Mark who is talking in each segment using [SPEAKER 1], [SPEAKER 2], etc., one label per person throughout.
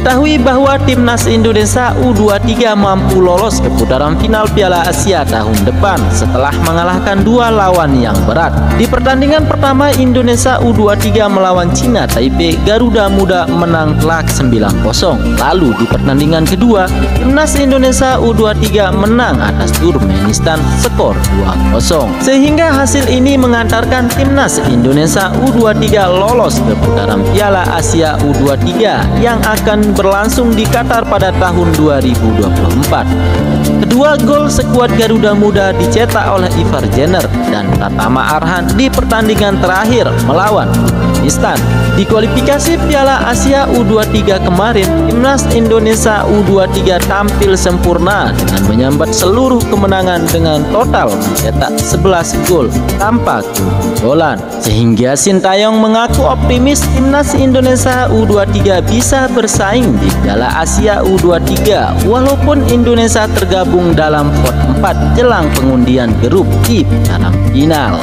[SPEAKER 1] Diketahui bahwa timnas Indonesia U23 mampu lolos ke putaran final Piala Asia tahun depan setelah mengalahkan dua lawan yang berat. Di pertandingan pertama Indonesia U23 melawan Cina Taipei, Garuda Muda menang telak 9-0. Lalu di pertandingan kedua, timnas Indonesia U23 menang atas Turkmenistan skor 2-0. Sehingga hasil ini mengantarkan timnas Indonesia U23 lolos ke putaran Piala Asia U23 yang akan berlangsung di Qatar pada tahun 2024. Kedua gol skuad Garuda Muda dicetak oleh Ivar Jenner dan Pratama Arhan di pertandingan terakhir melawan Turkmenistan. Di kualifikasi Piala Asia U23 kemarin, timnas Indonesia U23 tampil sempurna dengan menyambat seluruh kemenangan dengan total mencetak 11 gol tanpa kebobolan. Sehingga Sintayong mengaku optimis timnas Indonesia U23 bisa bersaing di Piala Asia U23 walaupun Indonesia tergabung dalam pot 4 jelang pengundian grup di putaran final.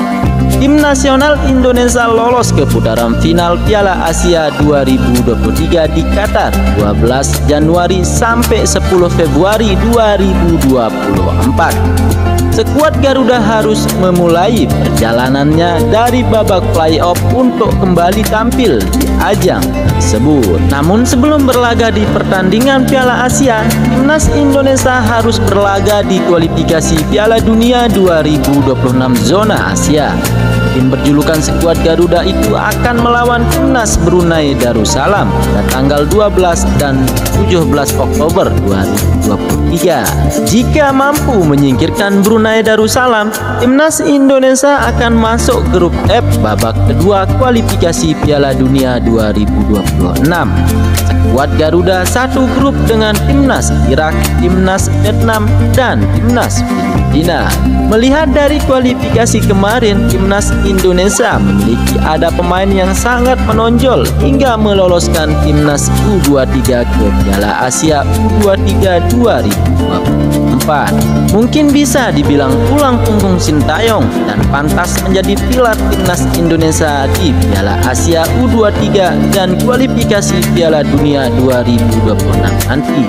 [SPEAKER 1] Tim nasional Indonesia lolos ke putaran final Piala Asia 2023 di Qatar 12 Januari sampai 10 Februari 2024. Skuad Garuda harus memulai perjalanannya dari babak playoff untuk kembali tampil di ajang tersebut. Namun sebelum berlaga di pertandingan Piala Asia, timnas Indonesia harus berlaga di kualifikasi Piala Dunia 2026 zona Asia. Tim berjulukan skuad Garuda itu akan melawan timnas Brunei Darussalam pada tanggal 12 dan 17 Oktober 2023. Jika mampu menyingkirkan Brunei Darussalam, timnas Indonesia akan masuk grup F babak kedua kualifikasi Piala Dunia 2026. Skuad Garuda satu grup dengan timnas Irak, timnas Vietnam, dan timnas Filipina. Melihat dari kualifikasi kemarin, timnas Indonesia memiliki ada pemain yang sangat menonjol hingga meloloskan timnas U23 ke Piala Asia U23 2024. Mungkin bisa dibilang tulang punggung Sintayong dan pantas menjadi pilar timnas Indonesia di Piala Asia U23 dan kualifikasi Piala Dunia 2026 nanti.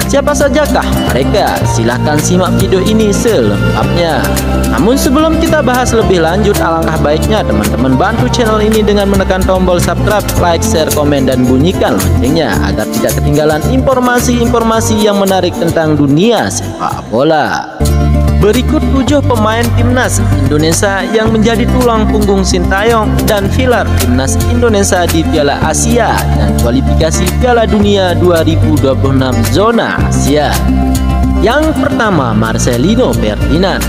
[SPEAKER 1] Siapa sajakah mereka? Silahkan simak video ini selengkapnya. Namun sebelum kita bahas lebih lanjut, alangkah baiknya teman-teman bantu channel ini dengan menekan tombol subscribe, like, share, komen, dan bunyikan loncengnya agar tidak ketinggalan informasi-informasi yang menarik tentang dunia sepak bola. Berikut 7 pemain timnas Indonesia yang menjadi tulang punggung Sintayong dan pilar timnas Indonesia di Piala Asia dan kualifikasi Piala Dunia 2026 zona Asia. Yang pertama, Marcelino Ferdinand.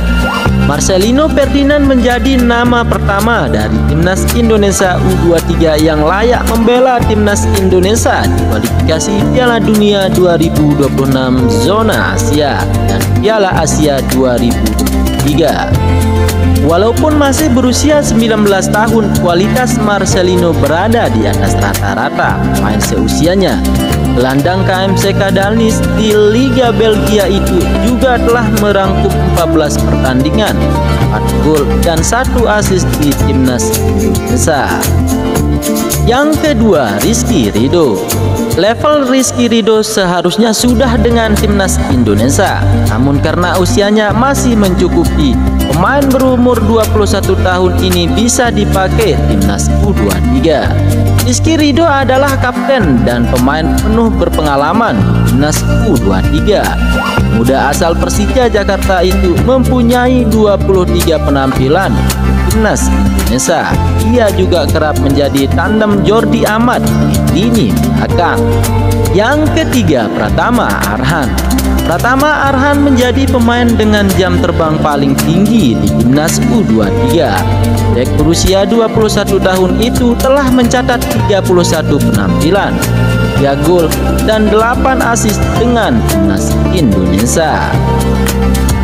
[SPEAKER 1] Marcelino Ferdinand menjadi nama pertama dari timnas Indonesia U23 yang layak membela timnas Indonesia di kualifikasi Piala Dunia 2026 zona Asia dan Piala Asia 2023. Walaupun masih berusia 19 tahun, kualitas Marcelino berada di atas rata-rata pemain seusianya. Gelandang KMC Kadanis di Liga Belgia itu juga telah merangkum 14 pertandingan, 4 gol dan 1 assist di timnas Indonesia. Yang kedua, Rizky Ridho. Level Rizky Ridho seharusnya sudah dengan timnas Indonesia, namun karena usianya masih mencukupi, pemain berumur 21 tahun ini bisa dipakai timnas U23. Rizky Ridho adalah kapten dan pemain penuh berpengalaman timnas U23. Muda asal Persija Jakarta itu mempunyai 23 penampilan timnas Indonesia. Ia juga kerap menjadi tandem Jordi Amat di lini belakang. Yang ketiga, Pratama Arhan. Pratama Arhan menjadi pemain dengan jam terbang paling tinggi di timnas U23. Bek berusia 21 tahun itu telah mencatat 31 penampilan, 3 gol dan 8 assist dengan timnas Indonesia.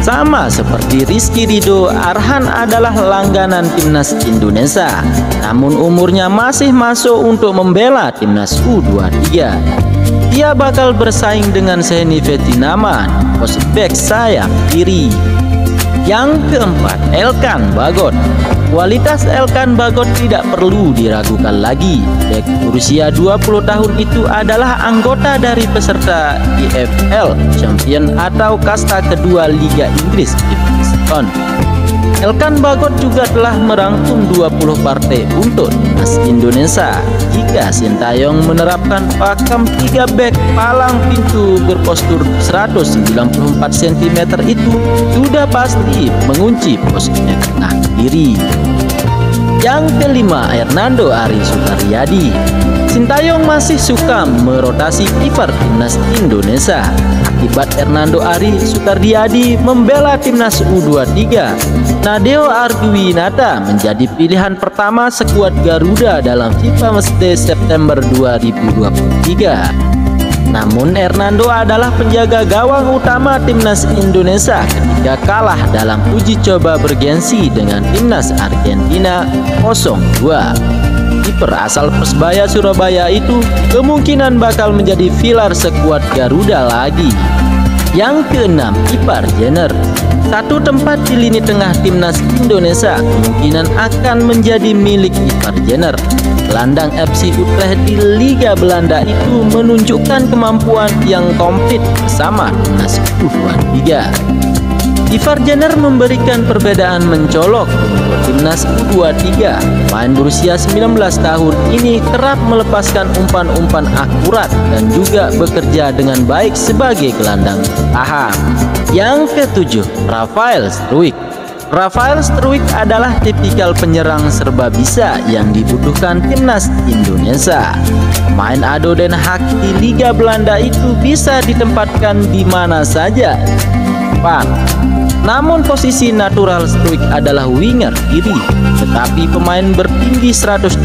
[SPEAKER 1] Sama seperti Rizky Ridho, Arhan adalah langganan timnas Indonesia, namun umurnya masih masuk untuk membela timnas U23. Ia bakal bersaing dengan Sehni Fetinaman, pos bek sayap kiri. Yang keempat, Elkan Bagot. Kualitas Elkan Bagot tidak perlu diragukan lagi. Bek berusia 20 tahun itu adalah anggota dari peserta EFL Champion atau kasta kedua Liga Inggris di Preston. Elkan Bagot juga telah merangkum 20 partai untuk timnas Indonesia. Jika Sintayong menerapkan pakam 3 bek palang pintu berpostur 194 cm itu sudah pasti mengunci posisi tengah kiri. Yang kelima, Hernando Ari Sukaryadi. Sintayong masih suka merotasi kiper timnas Indonesia. Akibat Hernando Ari Sukaryadi membela timnas U23, Nadeo Argwinata menjadi pilihan pertama skuad Garuda dalam FIFA Matchday September 2023. Namun Hernando adalah penjaga gawang utama timnas Indonesia ketika kalah dalam uji coba bergensi dengan timnas Argentina 0-2. Kiper asal Persebaya Surabaya itu kemungkinan bakal menjadi pilar skuad Garuda lagi. Yang keenam, Ipar Jenner. Satu tempat di lini tengah timnas Indonesia kemungkinan akan menjadi milik Ipar Jenner. Gelandang FC Utrecht di Liga Belanda itu menunjukkan kemampuan yang komplit bersama timnas U23. Ipar Jenner memberikan perbedaan mencolok untuk timnas U23. Pemain berusia 19 tahun ini kerap melepaskan umpan-umpan akurat dan juga bekerja dengan baik sebagai gelandang tahan. Yang ketujuh, Rafael Struijk. Rafael Struijk adalah tipikal penyerang serba bisa yang dibutuhkan timnas Indonesia. Pemain ADO Den Haag di Liga Belanda itu bisa ditempatkan di mana saja. Namun posisi natural Struijk adalah winger kiri, tetapi pemain bertinggi 187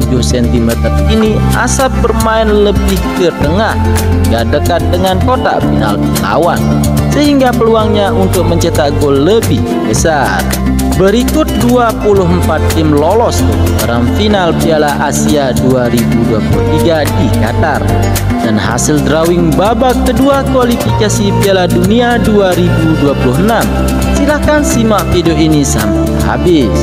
[SPEAKER 1] cm ini asap bermain lebih ke tengah hingga dekat dengan kotak penalti lawan, sehingga peluangnya untuk mencetak gol lebih besar. Berikut 24 tim lolos dalam final Piala Asia 2023 di Qatar dan hasil drawing babak kedua kualifikasi Piala Dunia 2026. Silahkan simak video ini sampai habis.